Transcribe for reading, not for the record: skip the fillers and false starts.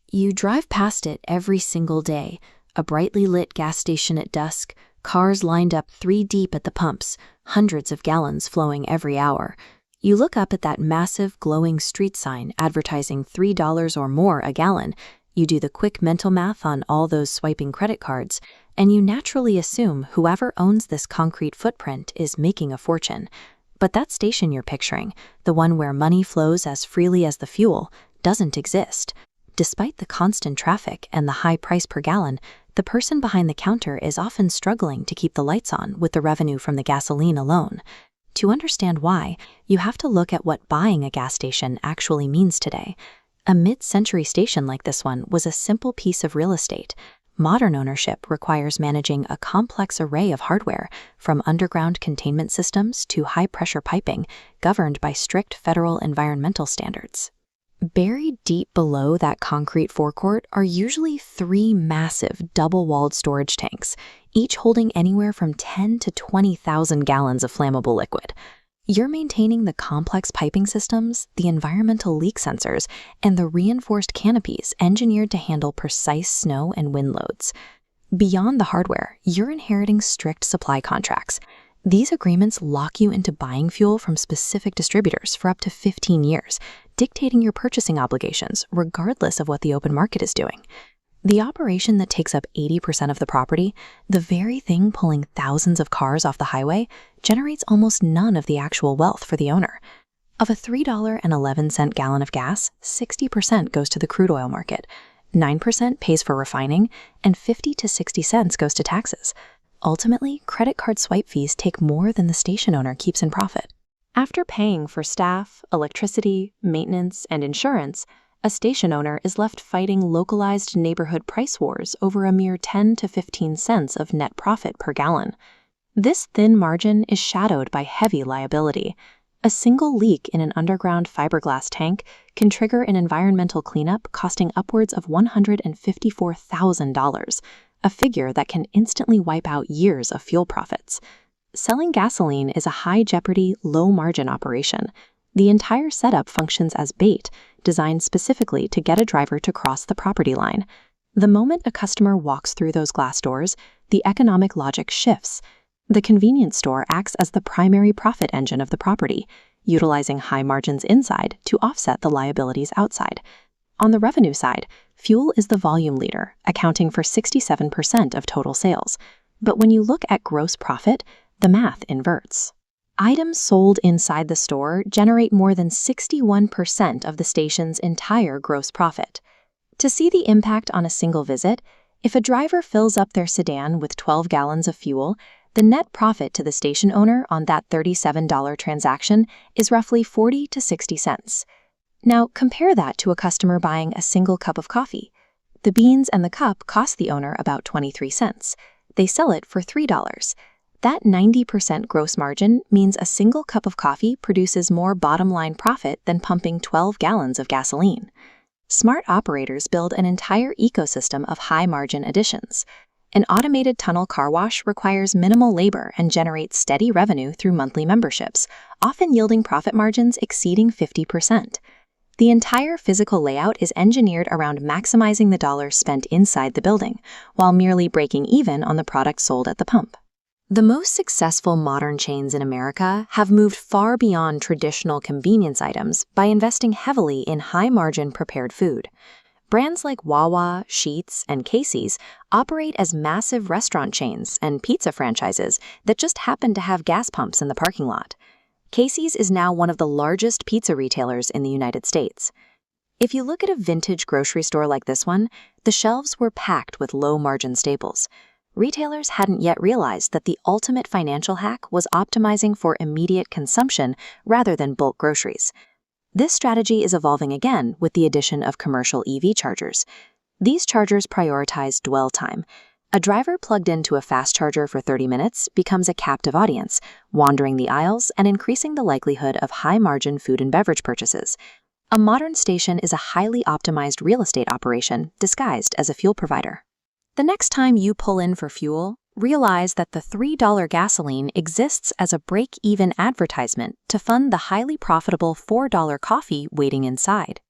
You drive past it every single day, a brightly lit gas station at dusk, cars lined up 3 deep at the pumps, hundreds of gallons flowing every hour. You look up at that massive glowing street sign advertising $3 or more a gallon. You do the quick mental math on all those swiping credit cards, and you naturally assume whoever owns this concrete footprint is making a fortune. But that station you're picturing, the one where money flows as freely as the fuel, doesn't exist. Despite the constant traffic and the high price per gallon, the person behind the counter is often struggling to keep the lights on with the revenue from the gasoline alone. To understand why, you have to look at what buying a gas station actually means today. A mid-century station like this one was a simple piece of real estate. Modern ownership requires managing a complex array of hardware, from underground containment systems to high-pressure piping, governed by strict federal environmental standards. Buried deep below that concrete forecourt are usually 3 massive double-walled storage tanks, each holding anywhere from 10 to 20,000 gallons of flammable liquid. You're maintaining the complex piping systems, the environmental leak sensors, and the reinforced canopies engineered to handle precise snow and wind loads. Beyond the hardware, you're inheriting strict supply contracts. These agreements lock you into buying fuel from specific distributors for up to 15 years, dictating your purchasing obligations regardless of what the open market is doing. The operation that takes up 80% of the property, the very thing pulling thousands of cars off the highway, generates almost none of the actual wealth for the owner. Of a $3.11 gallon of gas, 60% goes to the crude oil market, 9% pays for refining, and 50 to 60 cents goes to taxes. Ultimately, credit card swipe fees take more than the station owner keeps in profit. After paying for staff, electricity, maintenance, and insurance, a station owner is left fighting localized neighborhood price wars over a mere 10 to 15 cents of net profit per gallon. This thin margin is shadowed by heavy liability. A single leak in an underground fiberglass tank can trigger an environmental cleanup costing upwards of $154,000, a figure that can instantly wipe out years of fuel profits. Selling gasoline is a high-jeopardy, low-margin operation. The entire setup functions as bait, designed specifically to get a driver to cross the property line. The moment a customer walks through those glass doors, the economic logic shifts. The convenience store acts as the primary profit engine of the property, utilizing high margins inside to offset the liabilities outside. On the revenue side, fuel is the volume leader, accounting for 67% of total sales. But when you look at gross profit, the math inverts. Items sold inside the store generate more than 61% of the station's entire gross profit. To see the impact on a single visit, if a driver fills up their sedan with 12 gallons of fuel, the net profit to the station owner on that $37 transaction is roughly 40 to 60 cents. Now compare that to a customer buying a single cup of coffee. The beans and the cup cost the owner about 23 cents. They sell it for $3. That 90% gross margin means a single cup of coffee produces more bottom-line profit than pumping 12 gallons of gasoline. Smart operators build an entire ecosystem of high-margin additions. An automated tunnel car wash requires minimal labor and generates steady revenue through monthly memberships, often yielding profit margins exceeding 50%. The entire physical layout is engineered around maximizing the dollars spent inside the building, while merely breaking even on the product sold at the pump. The most successful modern chains in America have moved far beyond traditional convenience items by investing heavily in high-margin prepared food. Brands like Wawa, Sheetz, and Casey's operate as massive restaurant chains and pizza franchises that just happen to have gas pumps in the parking lot. Casey's is now one of the largest pizza retailers in the United States. If you look at a vintage grocery store like this one, the shelves were packed with low-margin staples. Retailers hadn't yet realized that the ultimate financial hack was optimizing for immediate consumption rather than bulk groceries. This strategy is evolving again with the addition of commercial EV chargers. These chargers prioritize dwell time. A driver plugged into a fast charger for 30 minutes becomes a captive audience, wandering the aisles and increasing the likelihood of high-margin food and beverage purchases. A modern station is a highly optimized real estate operation disguised as a fuel provider. The next time you pull in for fuel, realize that the $3 gasoline exists as a break-even advertisement to fund the highly profitable $4 coffee waiting inside.